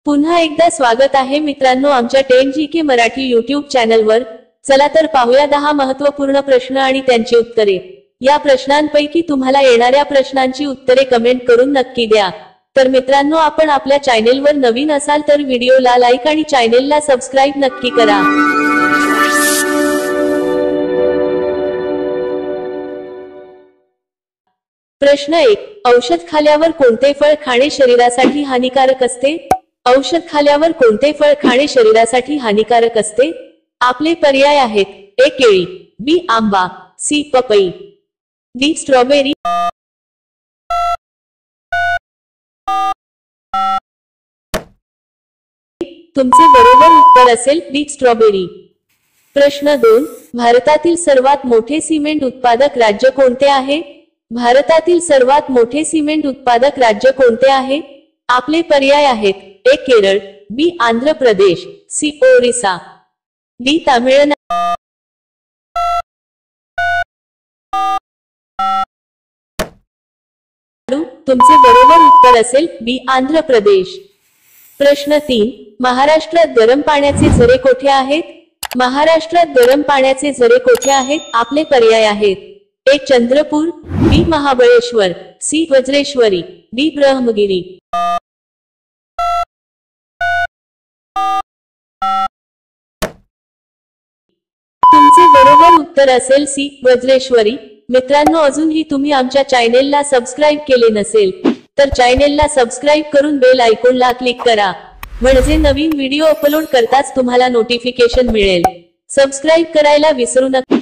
पुन्हा एकदा स्वागत आहे मित्रांनो आमच्या 10GK मराठी YouTube चॅनलवर। चला तर पाहूया 10 महत्त्वपूर्ण प्रश्न आणि त्यांची उत्तरे। या प्रश्नांपैकी तुम्हाला येणाऱ्या प्रश्नांची उत्तरे कमेंट करून नक्की द्या। तर मित्रांनो आपण आपल्या चॅनलवर नवीन असाल तर व्हिडिओला लाईक आणि चॅनलला सबस्क्राइब नक्की करा। प्रश्न 1, औषध खाल्यावर कोणते फळ खाणे शरीरासाठी हानिकारक असते? औषध खाल्यावर कोणते फळ खाणे शरीरासाठी हानिकारक असते? आपले पर्याय आहेत: ए केळी, बी आंबा, सी पपई, डी स्ट्रॉबेरी। तुमचे बरोबर उत्तर असेल डी स्ट्रॉबेरी। प्रश्न 2, भारतातील सर्वात मोठे सिमेंट उत्पादक राज्य कोणते आहे? भारतातील सर्वात मोठे सिमेंट उत्पादक राज्य कोणते आहे? आपले पर्याय आहेत: ए केरळ, बी आंध्र प्रदेश, सी ओरिसा, डी तामिळनाडू। तुमचे बरोबर उत्तर असेल बी आंध्र प्रदेश। प्रश्न 3, महाराष्ट्रात गरम पाण्याचे झरे कोठे आहेत? महाराष्ट्रात गरम पाण्याचे झरे कोठे आहेत? आपले पर्याय आहेत: ए चंद्रपूर, बी महाबळेश्वर, सी वज्रेश्वरी, डी ब्रह्मगिरी। तुमचे बरोबर उत्तर असेल सी वज्रेश्वरी। मित्रांनो अजूनही तुम्ही आमच्या चॅनलला सबस्क्राइब केले नसेल तर चॅनलला सबस्क्राइब करून बेल आयकॉनला क्लिक करा, म्हणजे नवीन व्हिडिओ अपलोड करताच तुम्हाला नोटिफिकेशन मिळेल। सबस्क्राइब करायला विसरू नका।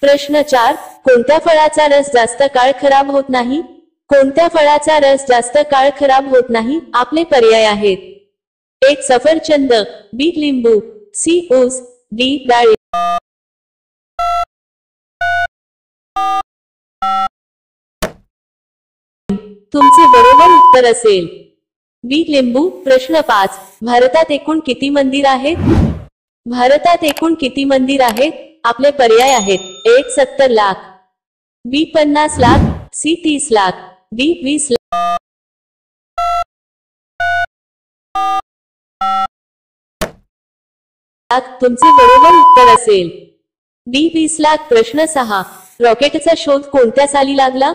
प्रश्न 4, कोणत्या फळाचा रस जास्त काळ खराब होत नाही? कोणत्या फळाचा रस जास्त काळ खराब होत नाही? आपले पर्याय आहेत: ए सफरचंद, बी लिंबू, सी ऊस, डी डाळिंब। तुमचे बरोबर उत्तर असेल बी लिंबू। प्रश्न 5, भारतात एकूण किती मंदिर आहेत? भारतात एकूण किती मंदिर आहेत? आपले पर्याय आहेत: ए 70 लाख, बी 50 लाख, सी 30 लाख, डी 20 लाख। तुमचे बरोबर उत्तर असेल डी 20 लाख। प्रश्न 6, रॉकेटचा शोध कोणत्या साली लागला?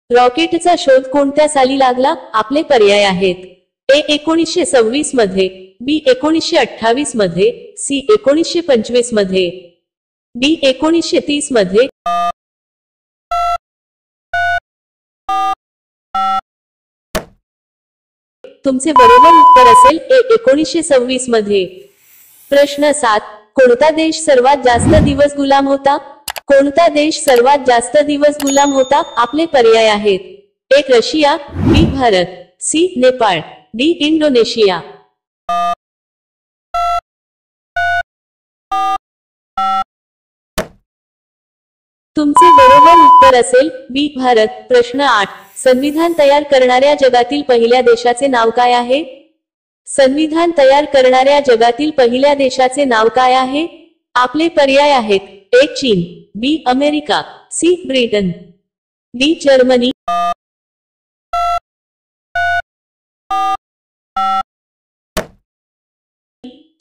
रॉकेटचा शोध कोणत्या साली लागला? आपले पर्याय आहेत: ए 1926 मध्ये, बी 1928 मध्ये, सी 1925 मध्ये, डी 1930 मध्ये। तुमचे बरोबर उत्तर असेल ए 1926 मध्ये। प्रश्न 7, कोणता देश सर्वात जास्त दिवस गुलाम होता? कोणता देश सर्वात जास्त दिवस गुलाम होता? आपले पर्याय आहेत: A Russia, B Bharat, C Nepal, D Indonesia. तुमचे बरोबर उत्तर असेल बी भारत। प्रश्न 8, संविधान तयार करणाऱ्या जगातील पहिल्या देशाचे नाव काय आहे? संविधान तयार करणाऱ्या जगातील पहिल्या देशाचे नाव काय आहे? आपले पर्याय आहेत: ए चीन, B America, C Britain, D Germany.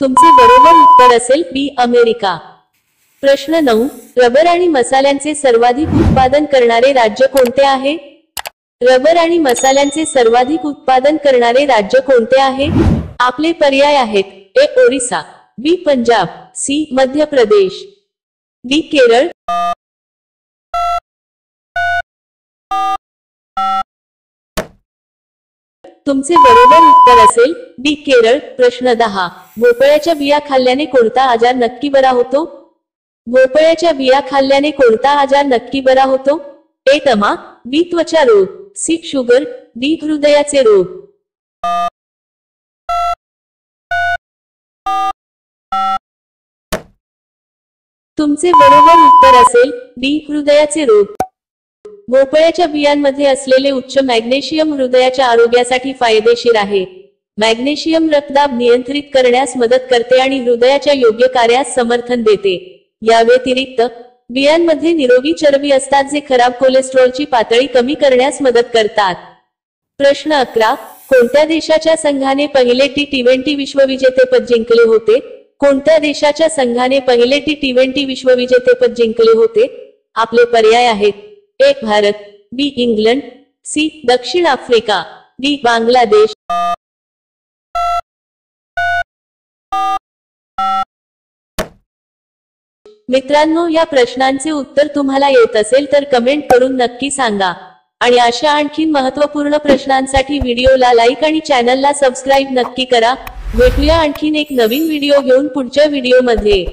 तुमचे बरोबर उत्तर असेल बी अमेरिका। प्रश्न 9, रबर आणि मसाल्यांचे सर्वाधिक उत्पादन करणारे राज्य कोणते आहे? रबर आणि मसाल्यांचे सर्वाधिक उत्पादन करणारे राज्य कोणते आहे? आपले पर्याय आहेत: ए ओरिसा, बी पंजाब, सी मध्य प्रदेश, डी केरळ। तुमचे बरोबर उत्तर असेल डी केरळ। प्रश्न 10, भोपळ्याच्या बिया खाल्ल्याने कोणता आजार नक्की बरा होतो? भोपळ्याच्या बिया खाल्ल्याने कोणता आजार नक्की बरा होतो? ए दमा, बी त्वचा रोग, सी शुगर, डी हृदयाचे रोग। तुमचे बरोबर उत्तर असेल डी हृदयाचे रोग। भोपळ्याच्या बियांमध्ये असलेले उच्च मॅग्नेशियम हृदयाच्या आरोग्यासाठी फायदेशीर आहे। मॅग्नेशियम रक्तदाब नियंत्रित करण्यास मदत करते आणि हृदयाच्या योग्य कार्यास समर्थन देते। या व्यतिरिक्त बियांमध्ये निरोगी चरबी असतात जे खराब कोलेस्ट्रॉलची पातळी कमी करण्यास मदत करतात। प्रश्न 11, कोणत्या देशाच्या संघाने पहिले T20 विश्वविजेतेपद जिंकले होते? कोणत्या देशाच्या संघाने पहिले T20 विश्वविजेतेपद जिंकले होते? आपले पर्याय आहेत: ए भारत, बी इंग्लंड, सी दक्षिण आफ्रिका, डी बांगलादेश. मित्रांनो, या प्रश्नांचे उत्तर तुम्हाला येत असेल तर कमेंट करून नक्की सांगा. आणि अशा आणखीन महत्त्वपूर्ण प्रश्नांसाठी व्हिडिओला लाईक आणि चॅनलला सबस्क्राईब नक्की करा. भेटूया आणखीन एक नवीन व्हिडिओ घेऊन पुढच्या व्हिडिओमध्ये.